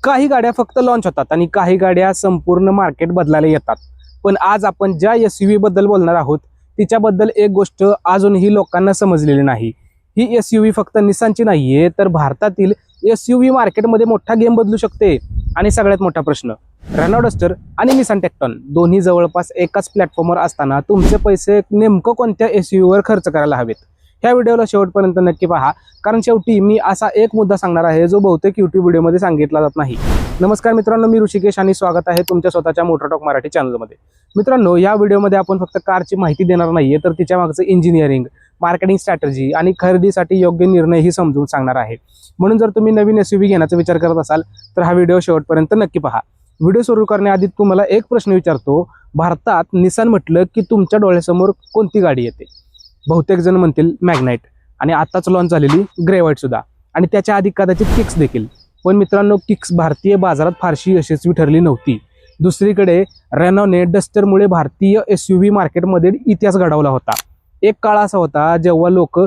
काही गाड्या फक्त लॉन्च होतात आणि काही गाड्या संपूर्ण मार्केट बदलायला येतात. पण आज आपण ज्या SUV बद्दल बोलणार आहोत तिच्याबद्दल एक गोष्ट अजूनही लोकांना समजलेली नाही. ही SUV फक्त निसानची नाहीये, तर भारतातील SUV मार्केटमध्ये मोठा गेम बदलू शकते. आणि सगळ्यात मोठा प्रश्न, रेनॉ डस्टर आणि निसान टेक्टॉन दोन्ही जवळपास एकाच प्लॅटफॉर्मवर असताना तुमचे पैसे नेमकं कोणत्या SUV वर खर्च करायला हवेत. ह्या व्हिडिओला शेवटपर्यंत नक्की पहा, कारण शेवटी मी असा एक मुद्दा सांगणार आहे जो बहुतेक YouTube व्हिडिओमध्ये सांगितला जात नाही. नमस्कार मित्रांनो, मी ऋषिकेश आणि स्वागत आहे तुमच्या स्वतःच्या मोटर टॉक मराठी चॅनलमध्ये. मित्रांनो, या व्हिडिओमध्ये आपण फक्त कारची माहिती देणार नाहीये, तर तिच्या मागचं इंजिनिअरिंग, मार्केटिंग स्ट्रॅटेजी आणि खरेदीसाठी योग्य निर्णयही समजून सांगणार आहे. म्हणून जर तुम्ही नवीन SUV घेण्याचा विचार करत असाल तर हा व्हिडिओ शेवटपर्यंत नक्की पहा. व्हिडिओ सुरू करण्याआधी तुम्हाला एक प्रश्न विचारतो. भारतात निसान म्हटलं की तुमच्या डोळ्यासमोर कोणती गाडी येते? बहुतेक जण म्हणतील मॅग्नाइट, आणि आताच लॉन्च झालेली ग्रे व्हाईट सुद्धा, आणि त्याच्या आधी कदाचित किक्स देखील. पण मित्रांनो, किक्स भारतीय बाजारात फारशी यशस्वी ठरली नव्हती. दुसरीकडे रेनॉने डस्टरमुळे भारतीय SUV मार्केटमध्ये इतिहास घडवला होता. एक काळ असा होता जेव्हा लोक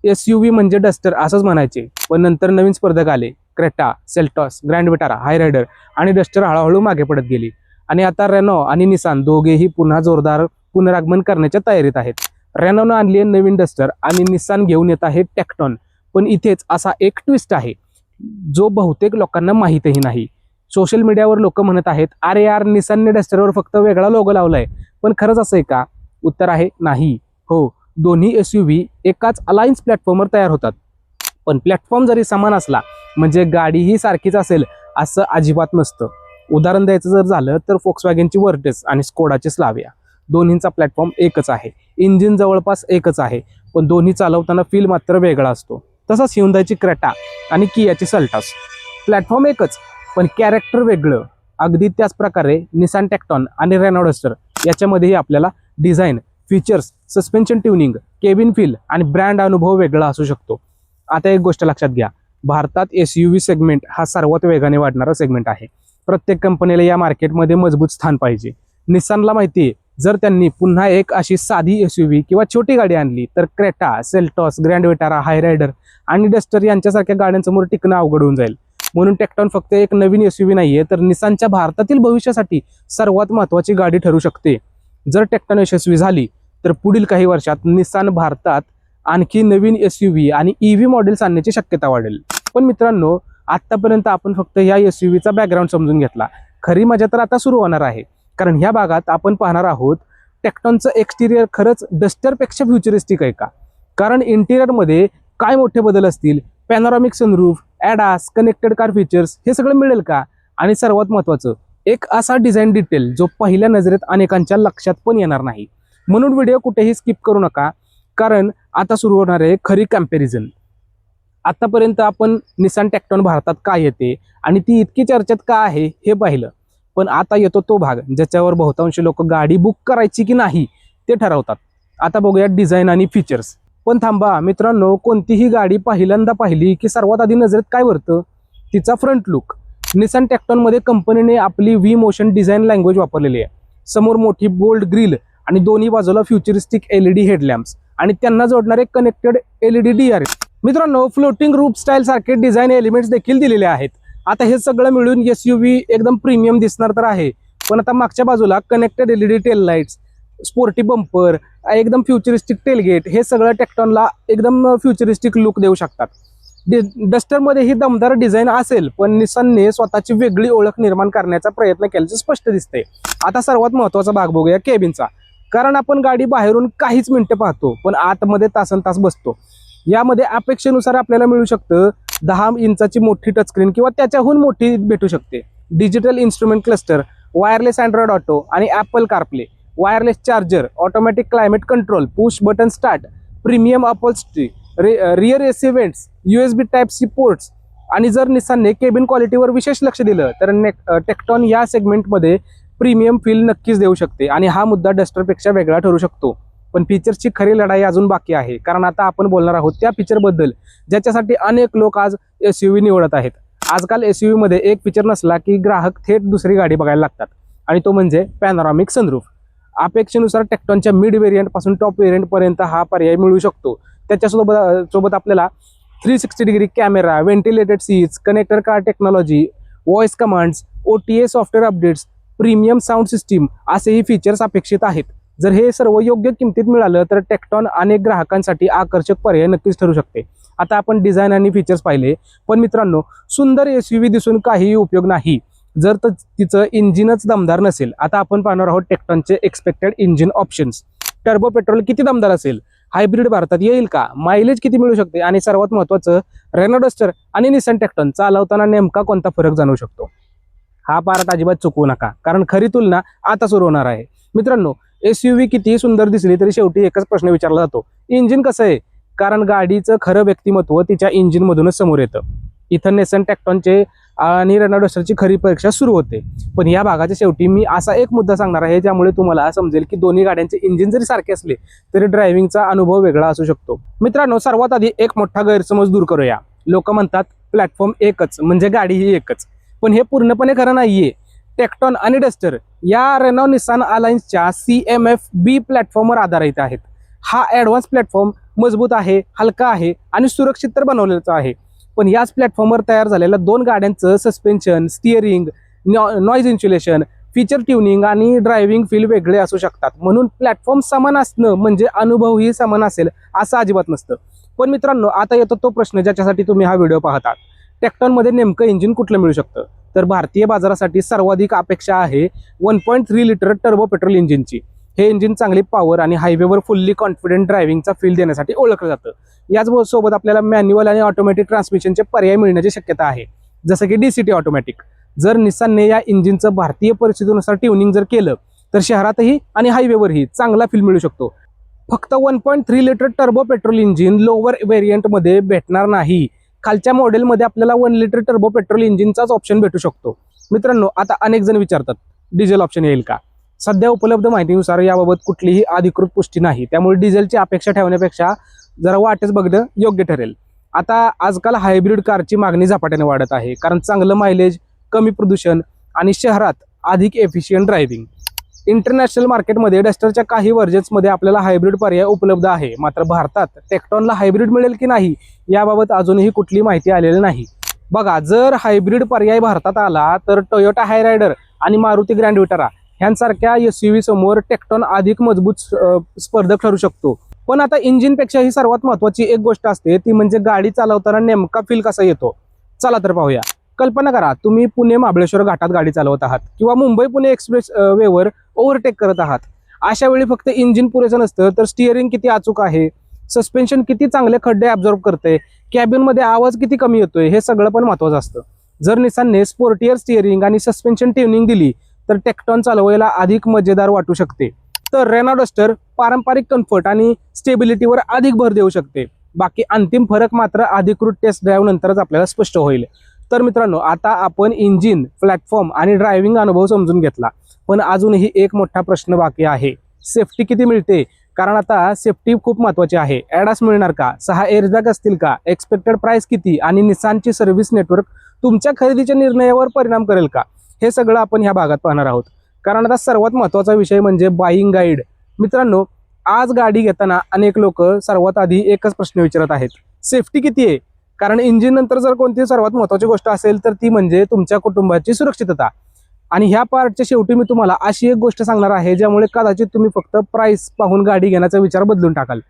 SUV म्हणजे डस्टर असंच म्हणायचे, पण नंतर नवीन स्पर्धक आले. क्रेटा, सेल्टॉस, ग्रँड विटारा, हाय रायडर आणि डस्टर हळूहळू मागे पडत गेली. आणि आता रेनॉ आणि निसान दोघेही पुन्हा जोरदार पुनरागमन करण्याच्या तयारीत आहेत. रेनॉनं आणली आहे नवीन डस्टर आणि निसान घेऊन येत आहे टेक्टॉन. पण इथेच असा एक ट्विस्ट आहे जो बहुतेक लोकांना माहीतही नाही. सोशल मीडियावर लोक म्हणत आहेत, अरे यार, निसानने डस्टरवर फक्त वेगळा लोगो लावलाय. पण खरंच असं आहे का? उत्तर आहे नाही. हो, दोन्ही SUV एकाच अलायन्स प्लॅटफॉर्मवर तयार होतात. पण प्लॅटफॉर्म जरी समान असला म्हणजे गाडीही सारखीच असेल असं अजिबात नसतं. उदाहरण द्यायचं जर झालं तर फोक्सवॅगनची वर्टेस आणि स्कोडाची स्लाविया, दोन्हींचा प्लॅटफॉर्म एकच आहे, इंजिन जवळपास एकच आहे, पण दोन्ही चालवताना फील मात्र वेगळा असतो. तसंच ह्युंदाईची क्रेटा आणि कियाची सेल्टॉस, प्लॅटफॉर्म एकच पण कॅरेक्टर वेगळं. अगदी त्याच प्रकारे निसान टेक्टॉन आणि रेनॉ डस्टर याच्यामध्येही आपल्याला design, features, suspension tuning, cabin feel आणि ब्रँड अनुभव वेगळा असू शकतो. आता एक गोष्ट लक्षात घ्या, भारतात SUV सेगमेंट हा सर्वात वेगाने वाढणारा सेगमेंट आहे. प्रत्येक कंपनीला या मार्केटमध्ये मजबूत स्थान पाहिजे. निसानला माहिती आहे, जर त्यांनी पुन्हा एक अशी साधी SUV किंवा छोटी गाडी आणली तर क्रेटा, सेल्टॉस, ग्रँड विटारा, हाय रायडर आणि डस्टर यांच्यासारख्या गाड्यांसमोर टिकणं अवघड होऊन जाईल. म्हणून टेक्टॉन फक्त एक नवीन SUV नाहीये, तर निसानच्या भारतातील भविष्यासाठी सर्वात महत्त्वाची गाडी ठरू शकते. जर टेक्टॉन यशस्वी झाली तर पुढील काही वर्षात निसान भारतात आणखी नवीन SUV आणि EV मॉडेल्स आणण्याची शक्यता वाढेल. पण मित्रांनो, आतापर्यंत आपण फक्त या SUVचा बॅकग्राऊंड समजून घेतला. खरी मजा तर आता सुरू होणार आहे, कारण ह्या भागात आपण पाहणार आहोत टेक्टॉनचं एक्सटिरियर खरंच डस्टरपेक्षा फ्युचरिस्टिक आहे का? कारण इंटिरियरमध्ये काय मोठे बदल असतील, panoramic sunroof, ADAS, connected car features, हे सगळं मिळेल का? आणि सर्वात महत्त्वाचं, एक असा डिझाईन डिटेल जो पहिल्या नजरेत अनेकांच्या लक्षात पण येणार नाही. म्हणून व्हिडिओ कुठेही स्किप करू नका, कारण आता सुरू होणार आहे खरी कॅम्पॅरिझन. आतापर्यंत आपण निसान टेक्टॉन भारतात का येते आणि ती इतकी चर्चेत का आहे हे पाहिलं, पण आता येतो तो भाग ज्याच्यावर बहुतांश लोक गाडी बुक करायची की नाही ते ठरवतात. आता बघूया डिझाईन आणि फीचर्स. पण थांबा मित्रांनो, कोणतीही गाडी पहिल्यांदा पाहिली की सर्वात आधी नजरेत काय वरतं? तिचा फ्रंट लुक. निसान टेक्टॉनमध्ये कंपनीने आपली V मोशन डिझाईन लँग्वेज वापरलेली आहे. समोर मोठी बोल्ड ग्रिल आणि दोन्ही बाजूला फ्युचरिस्टिक LED हेडलॅम्प्स आणि त्यांना जोडणारे कनेक्टेड LED DRS. मित्रांनो, फ्लोटिंग रूफ स्टाईल सारखे डिझाईन एलिमेंट्स देखील दिलेले आहेत. आता हे सगळं मिळून SUV एकदम प्रीमियम दिसणार तर आहे, पण आता मागच्या बाजूला connected LED tail lights, sporty bumper, एकदम फ्युचरिस्टिक टेलगेट, हे सगळं टेक्टॉनला एकदम फ्युचरिस्टिक लुक देऊ शकतात. डस्टरमध्ये ही दमदार डिझाईन असेल, पण निसानने स्वतःची वेगळी ओळख निर्माण करण्याचा प्रयत्न केल्याचं स्पष्ट दिसतंय. आता सर्वात महत्त्वाचा भाग बघूया केबिनचा, कारण आपण गाडी बाहेरून काहीच मिनिटं पाहतो पण आतमध्ये तासनतास बसतो. यामध्ये अपेक्षेनुसार आपल्याला मिळू शकतं 10 इंचाची मोठी टचस्क्रीन किंवा त्याच्याहून मोठी भेटू शकते. Digital instrument cluster, wireless Android Auto आणि Apple CarPlay, wireless charger, automatic climate control, push button start, premium upholstery, rear AC vents, USB Type-C ports. आणि जर निसानने केबिन क्वालिटीवर विशेष लक्ष दिलं तर टेक्टॉन या सेगमेंटमध्ये प्रीमियम फील नक्कीच देऊ शकते, आणि हा मुद्दा डस्टरपेक्षा वेगळा ठरू शकतो. पण फीचर्सची खरी लढाई अजून बाकी आहे, कारण आता आपण बोलणार आहोत त्या फीचरबद्दल ज्याच्यासाठी अनेक लोक आज SUV निवडत आहेत. आजकाल SUV मध्ये एक फीचर नसला की ग्राहक थेट दुसरी गाडी बघायला लागतात, आणि तो म्हणजे पॅनोरामिक सनरूफ. अपेक्षेनुसार टेक्टॉनच्या मिड व्हेरियंट पासून टॉप व्हेरियंट पर्यंत हा पर्याय मिळू शकतो. त्याच्यासोबत आपल्याला 360 degree camera, ventilated seats, connector car technology, voice commands, OTA software updates, premium sound system असेही फीचर्स अपेक्षित आहेत. जर हे सर्व योग्य किमतीत मिळालं तर टेक्टॉन अनेक ग्राहकांसाठी आकर्षक पर्याय नक्कीच ठरू शकते. आता आपण डिझाईन आणि फीचर्स पाहिले, पण मित्रांनो सुंदर SUV दिसून काहीही उपयोग नाही जर तिचं इंजिनच दमदार नसेल. आता आपण पाहणार आहोत टेक्टॉनचे expected engine options. Turbo petrol किती दमदार असेल, हायब्रिड भारतात येईल का, मायलेज किती मिळू शकते, आणि सर्वात महत्त्वाचं रेनो डस्टर आणि निसान टेक्टॉन चालवताना नेमका कोणता फरक जाणवू शकतो. हा पार्ट अजिबात चुकवू नका, कारण खरी तुलना आता सुरू होणार आहे. मित्रांनो SUV कितीही सुंदर दिसली तरी शेवटी एकच प्रश्न विचारला जातो, इंजिन कसं आहे. कारण गाडीचं खरं व्यक्तिमत्व तिच्या इंजिनमधूनच समोर येतं. इथं निसान टेक्टॉनचे आणि रेनो डस्टरची खरी परीक्षा सुरू होते. पण या भागाच्या शेवटी मी असा एक मुद्दा सांगणार आहे ज्यामुळे तुम्हाला समजेल की दोन्ही गाड्यांचे इंजिन जरी सारखे असले तरी ड्रायव्हिंगचा अनुभव वेगळा असू शकतो. मित्रांनो सर्वात आधी एक मोठा गैरसमज दूर करूया. लोक म्हणतात प्लॅटफॉर्म एकच म्हणजे गाडी ही एकच, पण हे पूर्णपणे खरं नाहीये. टेक्टॉन आणि डस्टर या रेनो निसान अलायन्सच्या CMF-B प्लॅटफॉर्मवर आधारित आहेत. हा ॲडव्हान्स प्लॅटफॉर्म मजबूत आहे, हलका आहे आणि सुरक्षित तर बनवलेला आहे. पण याच प्लॅटफॉर्मवर तयार झालेल्या दोन गाड्यांचं suspension, steering, noise insulation, feature tuning आणि ड्रायव्हिंग फील वेगळे असू शकतात. म्हणून प्लॅटफॉर्म समान असणं म्हणजे अनुभवही समान असेल असं अजिबात नसतं. पण मित्रांनो आता येतो तो प्रश्न ज्याच्यासाठी तुम्ही हा व्हिडिओ पाहतात. टेक्टॉनमध्ये नेमकं इंजिन कुठलं मिळू शकतं. तर भारतीय बाजारासाठी सर्वाधिक अपेक्षा आहे 1.3 लिटर टर्बो पेट्रोल इंजिनची. हे इंजिन चांगली पॉवर आणि हायवेवर फुल्ली कॉन्फिडंट ड्रायव्हिंगचा फील देण्यासाठी ओळखलं जातं. याच सोबत आपल्याला मॅन्युअल आणि ऑटोमॅटिक ट्रान्समिशनचे पर्याय मिळण्याची शक्यता आहे, जसं की DCT ऑटोमॅटिक. जर निसानने या इंजिनचं भारतीय परिस्थितीनुसार ट्युनिंग जर केलं तर शहरातही आणि हायवेवरही चांगला फील मिळू शकतो. फक्त 1.3 litre turbo petrol engine lower व्हेरियंटमध्ये भेटणार नाही. खालच्या मॉडेलमध्ये आपल्याला 1 लिटर टर्बो पेट्रोल इंजिनचाच ऑप्शन भेटू शकतो. मित्रांनो आता अनेक जण विचारतात डिझेल ऑप्शन येईल का. सध्या उपलब्ध माहितीनुसार याबाबत कुठलीही अधिकृत पुष्टी नाही, त्यामुळे डिझेलची अपेक्षा ठेवण्यापेक्षा जरा वाटच बघणं योग्य ठरेल. आता आजकाल हायब्रिड कारची मागणी झपाट्याने वाढत आहे, कारण चांगलं मायलेज, कमी प्रदूषण आणि शहरात अधिक एफिशियंट ड्रायव्हिंग. इंटरनॅशनल मार्केटमध्ये डस्टरच्या काही व्हर्जन्समध्ये आपल्याला हायब्रिड पर्याय उपलब्ध आहे. मात्र भारतात टेक्टॉनला हायब्रिड मिळेल की नाही याबाबत अजूनही कुठली माहिती आलेली नाही. बघा जर हायब्रिड पर्याय भारतात आला तर टोयोटा हायरायडर आणि मारुती ग्रँड विटारा ह्यांसारख्या SUV समोर टेक्टॉन अधिक मजबूत स्पर्धक ठरू शकतो. पण आता इंजिनपेक्षा ही सर्वात महत्त्वाची एक गोष्ट असते, ती म्हणजे गाडी चालवताना नेमका फील कसा येतो. चला तर पाहूया. कल्पना करा तुम्ही पुणे महाबळेश्वर घाटात गाडी चालवत आहात किंवा मुंबई पुणे एक्सप्रेस वेवर ओव्हरटेक करत आहात. अशा वेळी फक्त इंजिन पुरेसं नसतं तर स्टिअरिंग किती अचूक आहे, सस्पेन्शन किती चांगले खड्डे ॲब्झॉर्ब करते, कॅबिनमध्ये आवाज किती कमी येतोय, हे सगळं पण महत्त्वाचं असतं. जर निसानने स्पोर्टियर स्टिअरिंग आणि सस्पेन्शन ट्युनिंग दिली तर टेक्टॉन चालवायला अधिक मजेदार वाटू शकते. तर रेनो डस्टर पारंपरिक कम्फर्ट आणि स्टेबिलिटीवर अधिक भर देऊ शकते. बाकी अंतिम फरक मात्र अधिकृत टेस्ट ड्राईव्ह नंतरच आपल्याला स्पष्ट होईल. तर मित्रांनो आता आपण इंजिन, प्लॅटफॉर्म आणि ड्रायव्हिंग अनुभव समजून घेतला, पण अजूनही एक मोठा प्रश्न बाकी आहे, सेफ्टी किती मिळते. कारण आता सेफ्टी खूप महत्त्वाची आहे. ॲडास मिळणार का, 6 एअरबॅग असतील का, एक्सपेक्टेड प्राइस किती आणि निसानची सर्व्हिस नेटवर्क तुमच्या खरेदीच्या निर्णयावर परिणाम करेल का, हे सगळं आपण ह्या भागात पाहणार आहोत. कारण आता सर्वात महत्त्वाचा विषय म्हणजे बाईंग गाईड. मित्रांनो आज गाडी घेताना अनेक लोक सर्वात आधी एकच प्रश्न विचारत आहेत, सेफ्टी किती आहे. कारण इंजिन नंतर जर कोणती सर्वात महत्त्वाची गोष्ट असेल तर ती म्हणजे तुमच्या कुटुंबाची सुरक्षितता. आणि ह्या पार्टच्या शेवटी मी तुम्हाला अशी एक गोष्ट सांगणार आहे ज्यामुळे कदाचित तुम्ही फक्त प्राइस पाहून गाडी घेण्याचा विचार बदलून टाकाल.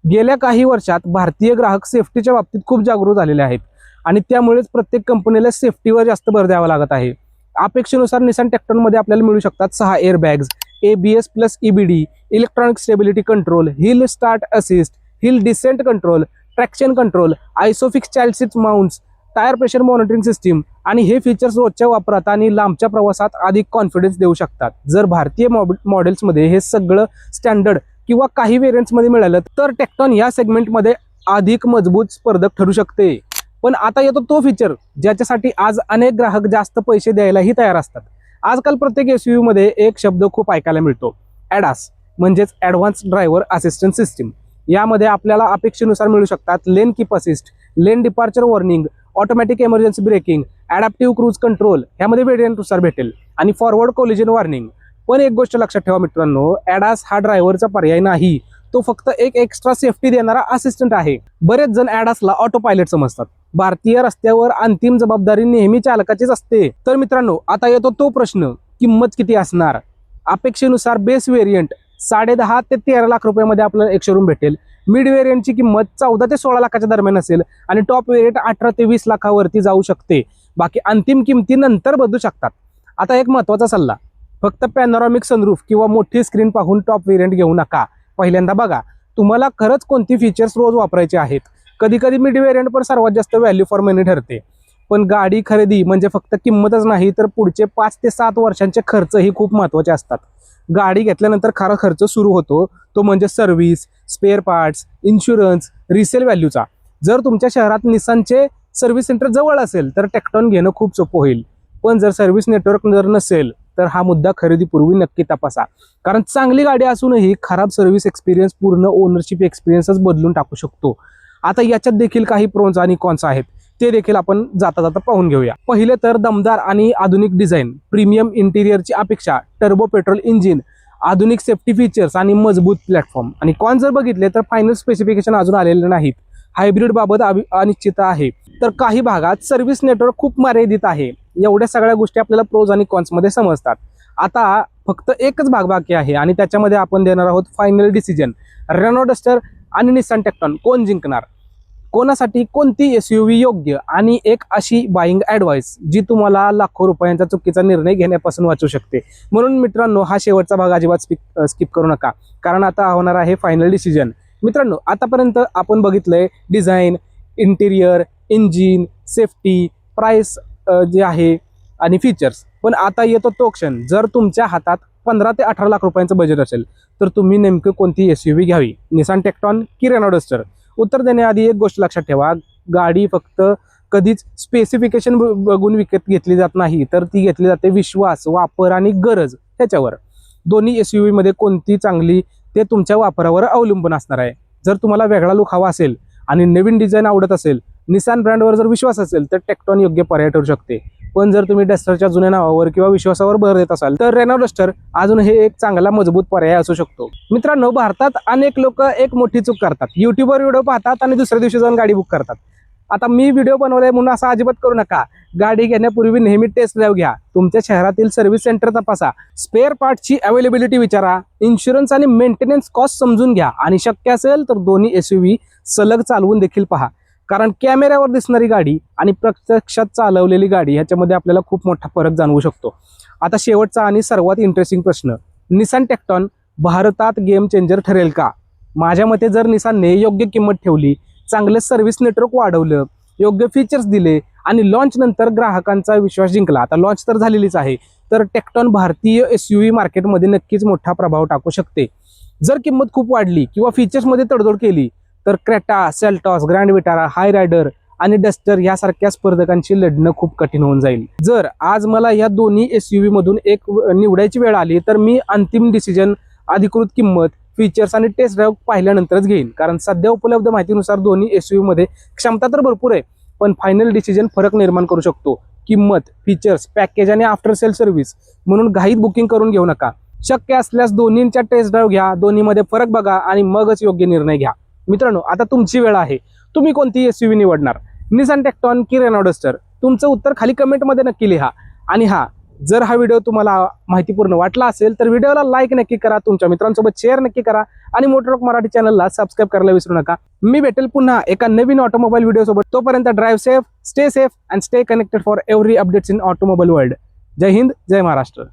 गेल्या काही वर्षात भारतीय ग्राहक सेफ्टीच्या बाबतीत खूप जागरूक झालेले आहेत आणि त्यामुळेच प्रत्येक कंपनीला सेफ्टीवर जास्त भर द्यावा लागत आहे. अपेक्षेनुसार निसान टेक्टॉनमध्ये आपल्याला मिळू शकतात 6 airbags, ABS plus EBD, electronic stability control, hill start assist, hill descent control, traction control, ISOFIX child seat mounts, tyre pressure monitoring system. आणि हे फीचर्स रोजच्या वापरात आणि लांबच्या प्रवासात अधिक कॉन्फिडन्स देऊ शकतात. जर भारतीय मॉडेल्समध्ये हे सगळं स्टँडर्ड किंवा काही व्हेरियंट्समध्ये मिळालं तर टेक्टॉन या सेगमेंटमध्ये अधिक मजबूत स्पर्धक ठरू शकते. पण आता येतो तो फीचर ज्याच्यासाठी आज अनेक ग्राहक जास्त पैसे द्यायलाही तयार असतात. आजकाल प्रत्येक SUV मध्ये एक शब्द खूप ऐकायला मिळतो, ॲडास म्हणजेच ॲडव्हान्स ड्रायव्हर असिस्टंट सिस्टीम. यामध्ये आपल्याला अपेक्षेनुसार मिळू शकतात lane keep assist, lane departure warning, automatic emergency braking, adaptive cruise control ह्यामध्ये व्हेरियंटनुसार भेटेल आणि फॉरवर्ड कोलिजन वॉर्निंग. पण एक गोष्ट लक्षात ठेवा मित्रांनो, ॲडास हा ड्रायव्हरचा पर्याय नाही, तो फक्त एक एक्स्ट्रा सेफ्टी देणारा असिस्टंट आहे. बरेच जण ॲडासला ऑटो पायलट समजतात. भारतीय रस्त्यावर अंतिम जबाबदारी नेहमी चालकाचीच असते. तर मित्रांनो, आता येतो तो प्रश्न, किंमत किती असणार? अपेक्षेनुसार बेस व्हेरियंट 10.5 ते 13 लाख रुपयामध्ये आपल्याला एक शोरूम भेटेल. मिड व्हेरियंटची किंमत 14 ते 16 लाखाच्या दरम्यान असेल आणि टॉप व्हेरियंट 18 ते 20 लाखावरती जाऊ शकते. बाकी अंतिम किमती नंतर बदलू शकतात. आता एक महत्त्वाचा सल्ला, फक्त पॅनोरामिक सनरूफ किंवा मोठी स्क्रीन पाहून टॉप व्हेरियंट घेऊ नका. पहिल्यांदा बघा तुम्हाला खरंच कोणती फीचर्स रोज वापरायचे आहेत. कधी कधी मिड व्हेरियंट पण सर्वात जास्त व्हॅल्यू फॉर मनी ठरते. पण गाडी खरेदी म्हणजे फक्त किंमतच नाही, तर पुढचे 5 ते 7 वर्षांचे खर्चही खूप महत्त्वाचे असतात. गाडी घेतल्यानंतर खरा खर्च सुरू होतो, तो म्हणजे service, spare parts, insurance, resale व्हॅल्यूचा. जर तुमच्या शहरात निसानचे सर्व्हिस सेंटर जवळ असेल तर टेक्टॉन घेणं खूप सोपं होईल. पण जर सर्व्हिस नेटवर्क जर नसेल तर हा मुद्दा खरेदीपूर्वी नक्की तपासा. कारण चांगली गाडी असूनही खराब सर्व्हिस एक्सपिरियन्स पूर्ण ओनरशिप एक्सपिरियन्सच बदलून टाकू शकतो. आता याच्यात देखील काही प्रोन्स आणि कॉन्स आहेत, ते देखील आपण जाता जाता पाहून घेऊया. पहिले तर दमदार आणि आधुनिक डिझाईन, प्रीमियम इंटिरियरची अपेक्षा, टर्बो पेट्रोल इंजिन, आधुनिक सेफ्टी फीचर्स आणि मजबूत प्लॅटफॉर्म. आणि कॉन्स जर बघितले तर फायनल स्पेसिफिकेशन अजून आलेले नाहीत. हायब्रिड बाबत अनिश्चित आहे. तर काही भागात सर्व्हिस नेटवर्क खूप मर्यादित आहे. एवढ्या सगळ्या गोष्टी आपल्याला प्रोज आणि कॉन्समध्ये समजतात. आता फक्त एकच भाग बाकी आहे आणि त्याच्यामध्ये आपण देणार आहोत फायनल डिसिजन. रेनॉ डस्टर आणि निसान टेक्टॉन कोण जिंकणार? कोणासाठी कोणती SUV योग्य? आणि एक अशी बाईंग ॲडवाईस जी तुम्हाला लाखो रुपयांचा चुकीचा निर्णय घेण्यापासून वाचू शकते. म्हणून मित्रांनो, हा शेवटचा भाग अजिबात स्किप करू नका, कारण आता होणार आहे फायनल डिसिजन. मित्रांनो, आतापर्यंत आपण बघितलंय design, interior, engine, safety, price जे आहे आणि फीचर्स. पण आता येतो तो क्षण, जर तुमच्या हातात 15 ते 18 लाख रुपयांचं बजेट असेल तर तुम्ही नेमकं कोणती SUV घ्यावी, निसान टेक्टॉन की रेनॉ डस्टर? उत्तर देण्याआधी एक गोष्ट लक्षात ठेवा, गाडी फक्त कधीच स्पेसिफिकेशन बघून विकत घेतली जात नाही, तर ती घेतली जाते विश्वास, वापर आणि गरज ह्याच्यावर. दोन्ही SUV मध्ये कोणती चांगली ते तुमच्या वापरावर अवलंबून असणार आहे. जर तुम्हाला वेगळा लुक हवा असेल आणि नवीन डिझाईन आवडत असेल, निसान ब्रँडवर जर विश्वास असेल तर टेक्टॉन योग्य पर्याय ठरू शकते. पण जर तुम्ही डस्टरच्या जुन्या नावावर किंवा विश्वासावर भर देत असाल तर रेनॉ डस्टर अजून हे एक चांगला मजबूत पर्याय असू शकतो. मित्रांनो, भारतात अनेक लोक एक मोठी चूक करतात, युट्यूबवर व्हिडिओ पाहतात आणि दुसऱ्या दिवशी जाऊन गाडी बुक करतात. आता मी व्हिडिओ बनवलाय म्हणून असं अजिबात करू नका. गाडी घेण्यापूर्वी नेहमी टेस्ट ड्राईव्ह घ्या, तुमच्या शहरातील सर्व्हिस सेंटर तपासा, स्पेअर पार्टची अवेलेबिलिटी विचारा, इन्शुरन्स आणि मेंटेनन्स कॉस्ट समजून घ्या आणि शक्य असेल तर दोन्ही SUV सलग चालवून देखील पहा. कारण कॅमेऱ्यावर दिसणारी गाडी आणि प्रत्यक्षात चालवलेली गाडी ह्याच्यामध्ये आपल्याला खूप मोठा फरक जाणवू शकतो. आता शेवटचा आणि सर्वात इंटरेस्टिंग प्रश्न, निसान टेक्टॉन भारतात गेम चेंजर ठरेल का? माझ्या मते जर निसानने योग्य किंमत ठेवली, चांगले सर्व्हिस नेटवर्क वाढवलं, योग्य फीचर्स दिले आणि लॉन्च नंतर ग्राहकांचा विश्वास जिंकला, आता लॉन्च तर झालेलीच आहे, तर टेक्टॉन भारतीय SUV मार्केटमध्ये नक्कीच मोठा प्रभाव टाकू शकते. जर किंमत खूप वाढली किंवा फीचर्समध्ये तडजोड केली तर क्रेटा, सेल्टॉस, ग्रँड विटारा, हाय रायडर आणि डस्टर यासारख्या स्पर्धकांशी लढणं खूप कठीण होऊन जाईल. जर आज मला या दोन्ही SUV मधून एक निवडायची वेळ आली तर मी अंतिम डिसिजन अधिकृत किंमत, फीचर्स आणि टेस्ट ड्राईव्ह पाहिल्यानंतरच घेईन. कारण सध्या उपलब्ध माहितीनुसार दोन्ही SUV मध्ये क्षमता तर भरपूर आहे, पण फायनल डिसिजन फरक निर्माण करू शकतो. किंमत, फीचर्स, पॅकेज आणि आफ्टर सेल सर्व्हिस. म्हणून घाईत बुकिंग करून घेऊ नका. शक्य असल्यास दोन्हींच्या टेस्ट ड्राईव्ह घ्या, दोन्हीमध्ये फरक बघा आणि मगच योग्य निर्णय घ्या. मित्रांनो, आता तुमची वेळ आहे. तुम्ही कोणती SUV निवडणार, निसान टेक्टॉन की रेनॉ डस्टर? तुमचं उत्तर खाली कमेंटमध्ये नक्की लिहा. आणि जर हा व्हिडिओ तुम्हाला माहितीपूर्ण वाटला असेल तर व्हिडिओला लाईक नक्की करा, तुमच्या मित्रांसोबत शेअर नक्की करा आणि मोटररॉक मराठी चॅनलला सबस्क्राईब करायला विसरू नका. मी भेटेल पुन्हा एका नवीन ऑटोमोबाईल व्हिडिओ सोबत. तोपर्यंत drive safe, stay safe and stay connected for every updates in automobile world. जय हिंद, जय महाराष्ट्र.